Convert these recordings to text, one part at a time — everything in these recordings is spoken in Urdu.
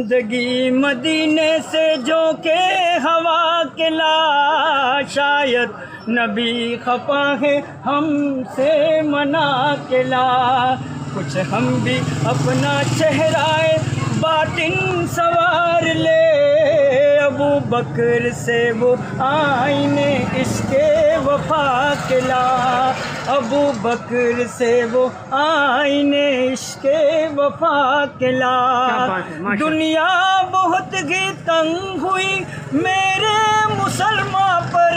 زندگی مدینے سے جو کہ ہوا کے لا، شاید نبی خفا ہے ہم سے منا کے لا، کچھ ہم بھی اپنا چہرہ باطن سوار لے، ابو بکر سے وہ آئینے عشق وفا کے لا، ابو بکر سے وہ آئینے عشق وفا کے لا، دنیا بہت ہی تنگ ہوئی میرے مسلمان پر،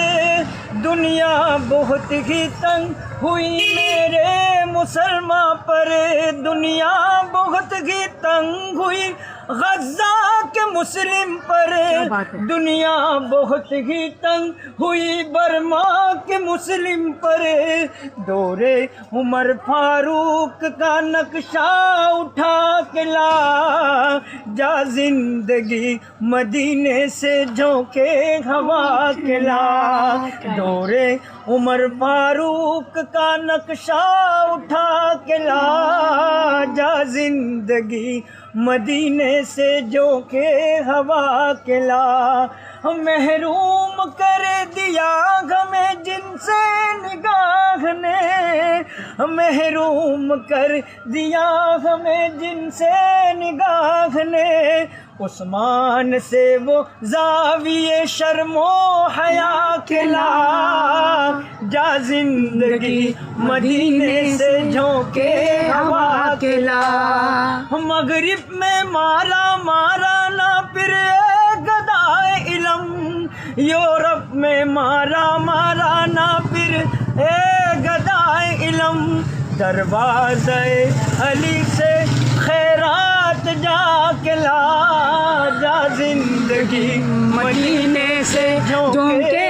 دنیا بہت ہی تنگ ہوئی میرے مسلمان پر، دنیا بہت ہی تنگ ہوئی غزہ کے مسلم پر، دنیا بہت ہی تنگ ہوئی برما کے مسلم پر، دور عمر فاروق کا نقشہ اٹھا کے لا، جا زندگی مدینے سے جھونکے ہوا کے لا، دور عمر فاروق کا نقشہ اٹھا کے لا، جا زندگی مدینے سے جو کہ ہوا کے لا، محروم کر دیا ہمیں جن سے نگاہ نے، محروم کر دیا ہمیں جن سے نگاہ نے، عثمان سے وہ زاویے شرم و حیا کے لا، جا زندگی مدینے سے جھونکے ہوا کے لا، مغرب میں مارا مارا نہ پھر گدائے علم، یورپ میں مارا مارا نہ پھر گدائے علم، دروازہ علی سے خیرات جا کے لا، جا زندگی مدینے سے جھونکے